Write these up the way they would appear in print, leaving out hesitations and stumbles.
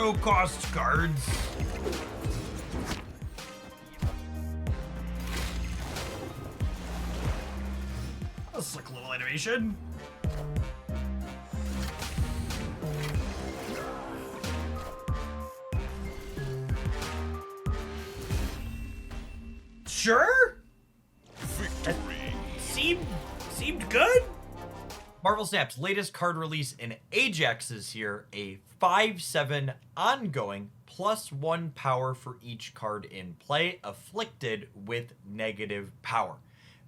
zero cost cards. A slick little animation. Sure? Victory. Seemed good? Marvel Snap's latest card release in Ajax is here, a 5/7 ongoing +1 power for each card in play, afflicted with negative power.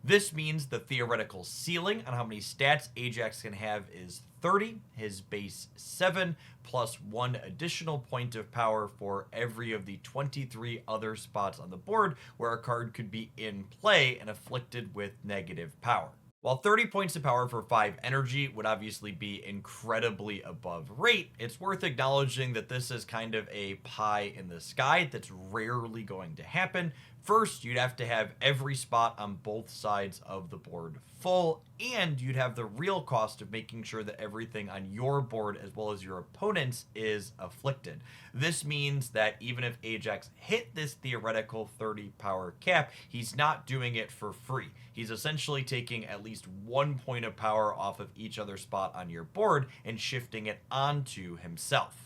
This means the theoretical ceiling on how many stats Ajax can have is 30, his base 7, plus 1 additional point of power for every of the 23 other spots on the board where a card could be in play and afflicted with negative power. While 30 points of power for 5 energy would obviously be incredibly above rate, it's worth acknowledging that this is kind of a pie in the sky that's rarely going to happen. First, you'd have to have every spot on both sides of the board full, and you'd have the real cost of making sure that everything on your board as well as your opponent's is afflicted. This means that even if Ajax hit this theoretical 30 power cap, he's not doing it for free. He's essentially taking at least 1 point of power off of each other spot on your board and shifting it onto himself.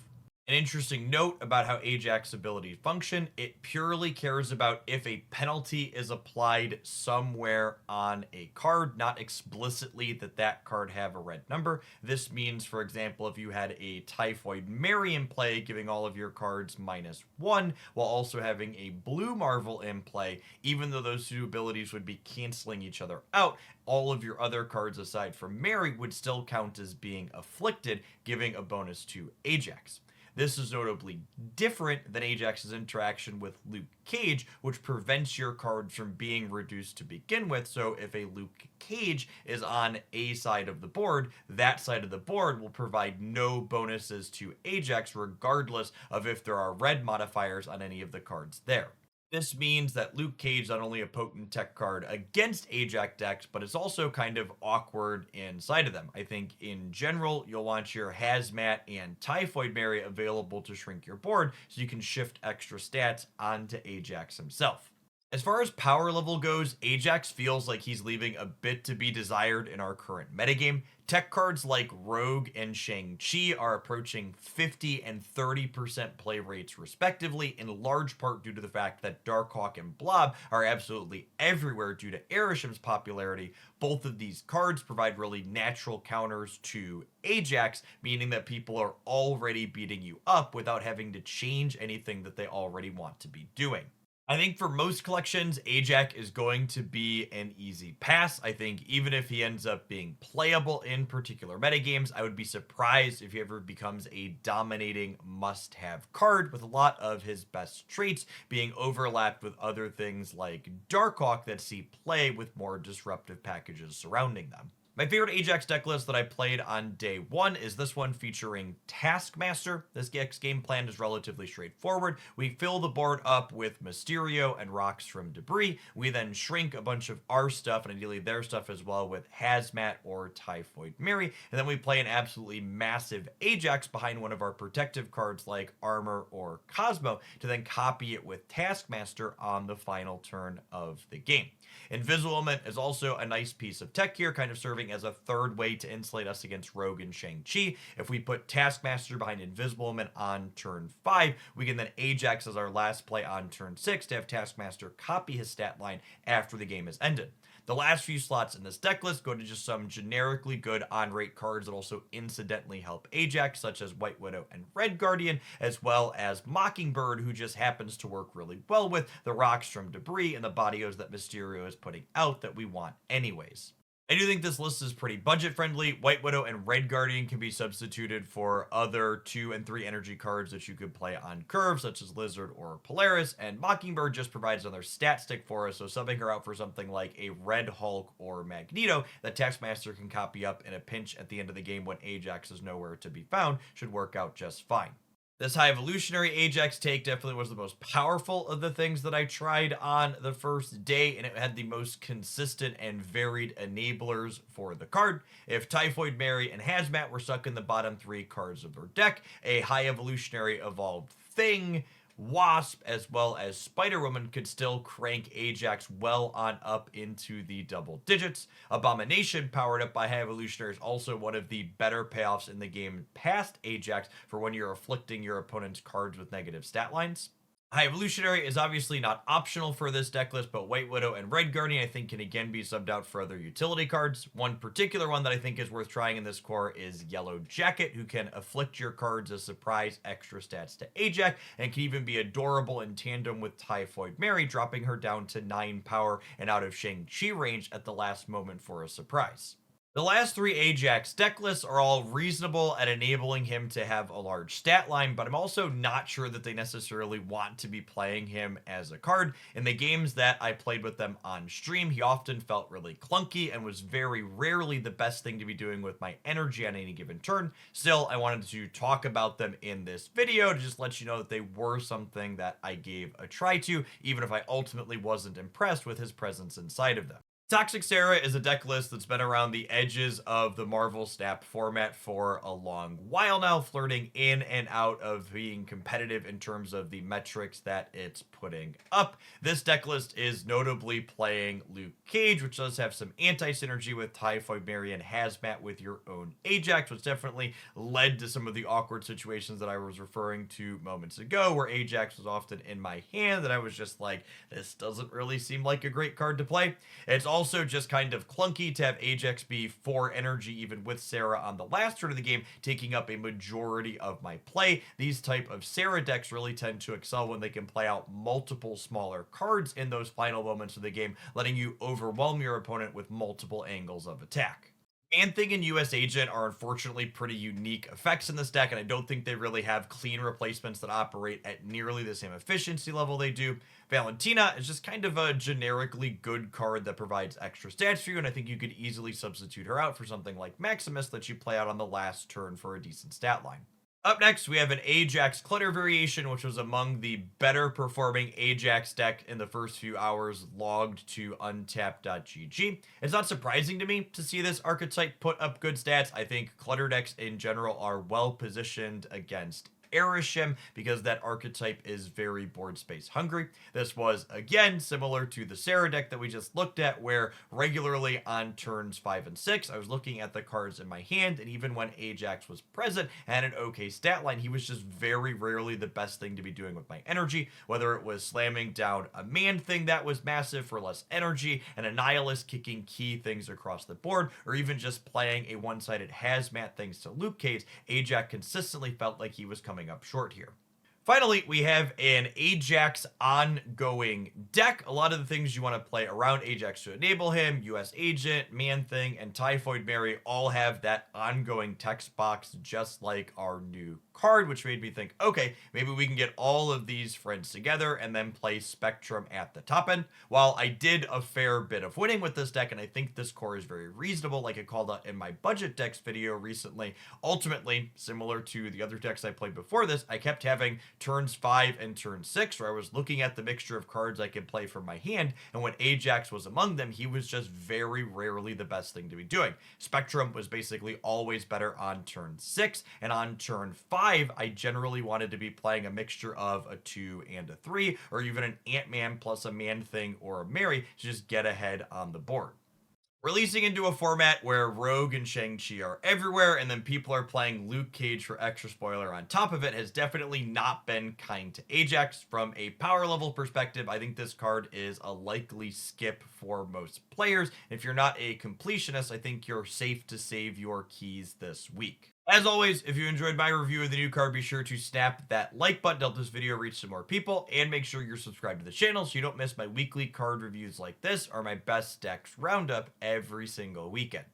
An interesting note about how Ajax abilities function, it purely cares about if a penalty is applied somewhere on a card, not explicitly that that card have a red number. This means, for example, if you had a Typhoid Mary in play, giving all of your cards -1, while also having a Blue Marvel in play, even though those two abilities would be canceling each other out, all of your other cards aside from Mary would still count as being afflicted, giving a bonus to Ajax. This is notably different than Ajax's interaction with Luke Cage, which prevents your cards from being reduced to begin with. So if a Luke Cage is on a side of the board, that side of the board will provide no bonuses to Ajax, regardless of if there are red modifiers on any of the cards there. This means that Luke Cage is not only a potent tech card against Ajax decks, but it's also kind of awkward inside of them. I think in general, you'll want your Hazmat and Typhoid Mary available to shrink your board so you can shift extra stats onto Ajax himself. As far as power level goes, Ajax feels like he's leaving a bit to be desired in our current metagame. Tech cards like Rogue and Shang-Chi are approaching 50 and 30% play rates respectively, in large part due to the fact that Darkhawk and Blob are absolutely everywhere due to Arisham's popularity. Both of these cards provide really natural counters to Ajax, meaning that people are already beating you up without having to change anything that they already want to be doing. I think for most collections, Ajax is going to be an easy pass. I think even if he ends up being playable in particular metagames, I would be surprised if he ever becomes a dominating must-have card, with a lot of his best traits being overlapped with other things like Darkhawk that see play with more disruptive packages surrounding them. My favorite Ajax deck list that I played on day one is this one featuring Taskmaster. This deck's game plan is relatively straightforward. We fill the board up with Mysterio and rocks from debris. We then shrink a bunch of our stuff, and ideally their stuff as well, with Hazmat or Typhoid Mary. And then we play an absolutely massive Ajax behind one of our protective cards like Armor or Cosmo to then copy it with Taskmaster on the final turn of the game. Invisible Element is also a nice piece of tech here, kind of serving as a third way to insulate us against Rogue and Shang-Chi. If we put Taskmaster behind Invisible Element on turn 5, we can then Ajax as our last play on turn 6 to have Taskmaster copy his stat line after the game is ended. The last few slots in this deck list go to just some generically good on-rate cards that also incidentally help Ajax, such as White Widow and Red Guardian, as well as Mockingbird, who just happens to work really well with the rocks from debris and the bodios that Mysterio is putting out that we want anyways. I do think this list is pretty budget friendly. White Widow and Red Guardian can be substituted for other 2 and 3 energy cards that you could play on curve, such as Lizard or Polaris, and Mockingbird just provides another stat stick for us, so subbing her out for something like a Red Hulk or Magneto that Taskmaster can copy up in a pinch at the end of the game when Ajax is nowhere to be found should work out just fine. This High Evolutionary Ajax take definitely was the most powerful of the things that I tried on the first day, and it had the most consistent and varied enablers for the card. If Typhoid Mary and Hazmat were stuck in the bottom 3 cards of her deck, a High Evolutionary Evolved Thing, Wasp, as well as Spider Woman could still crank Ajax well on up into the double digits. Abomination, powered up by High Evolutionary, is also one of the better payoffs in the game past Ajax for when you're afflicting your opponent's cards with negative stat lines. High Evolutionary is obviously not optional for this deck list, but White Widow and Red Guardian I think can again be subbed out for other utility cards. One particular one that I think is worth trying in this core is Yellow Jacket, who can afflict your cards as surprise extra stats to Ajax, and can even be adorable in tandem with Typhoid Mary, dropping her down to 9 power and out of Shang-Chi range at the last moment for a surprise. The last 3 Ajax deck lists are all reasonable at enabling him to have a large stat line, but I'm also not sure that they necessarily want to be playing him as a card. In the games that I played with them on stream, he often felt really clunky and was very rarely the best thing to be doing with my energy on any given turn. Still, I wanted to talk about them in this video to just let you know that they were something that I gave a try to, even if I ultimately wasn't impressed with his presence inside of them. Toxic Sarah is a deck list that's been around the edges of the Marvel Snap format for a long while now, flirting in and out of being competitive in terms of the metrics that it's putting up. This deck list is notably playing Luke Cage, which does have some anti-synergy with Typhoid Mary and Hazmat with your own Ajax, which definitely led to some of the awkward situations that I was referring to moments ago, where Ajax was often in my hand, and I was just like, this doesn't really seem like a great card to play. It's also just kind of clunky to have Ajax be 4 energy even with Sarah on the last turn of the game, taking up a majority of my play. These type of Sarah decks really tend to excel when they can play out multiple smaller cards in those final moments of the game, letting you overwhelm your opponent with multiple angles of attack. Man-Thing and US Agent are unfortunately pretty unique effects in this deck, and I don't think they really have clean replacements that operate at nearly the same efficiency level they do. Valentina is just kind of a generically good card that provides extra stats for you, and I think you could easily substitute her out for something like Maximus that you play out on the last turn for a decent stat line. Up next, we have an Ajax Clutter variation, which was among the better performing Ajax deck in the first few hours logged to untap.gg. It's not surprising to me to see this archetype put up good stats. I think Clutter decks in general are well positioned against Erishim because that archetype is very board space hungry. This was again similar to the Sarah deck that we just looked at, where regularly on turns 5 and 6 I was looking at the cards in my hand, and even when Ajax was present and an okay stat line, he was just very rarely the best thing to be doing with my energy, whether it was slamming down a Man-Thing that was massive for less energy, and a Nihilist kicking key things across the board, or even just playing a one-sided Hazmat things to Luke Cage. Ajax consistently felt like he was coming up short here. Finally, we have an Ajax ongoing deck. A lot of the things you want to play around Ajax to enable him, US Agent, Man-Thing, and Typhoid Mary all have that ongoing text box just like our new card, which made me think, okay, maybe we can get all of these friends together and then play Spectrum at the top end. While I did a fair bit of winning with this deck, and I think this core is very reasonable, like I called out in my budget decks video recently, ultimately, similar to the other decks I played before this, I kept having turns 5 and turn 6, where I was looking at the mixture of cards I could play from my hand, and when Ajax was among them, he was just very rarely the best thing to be doing. Spectrum was basically always better on turn 6, and on turn 5, I generally wanted to be playing a mixture of a 2 and a 3, or even an Ant-Man plus a Man-Thing or a Mary to just get ahead on the board. Releasing into a format where Rogue and Shang-Chi are everywhere, and then people are playing Luke Cage for extra spoiler on top of it, has definitely not been kind to Ajax. From a power level perspective, I think this card is a likely skip for most players. If you're not a completionist, I think you're safe to save your keys this week. As always, if you enjoyed my review of the new card, be sure to snap that like button to help this video reach some more people, and make sure you're subscribed to the channel so you don't miss my weekly card reviews like this or my best decks roundup every single weekend.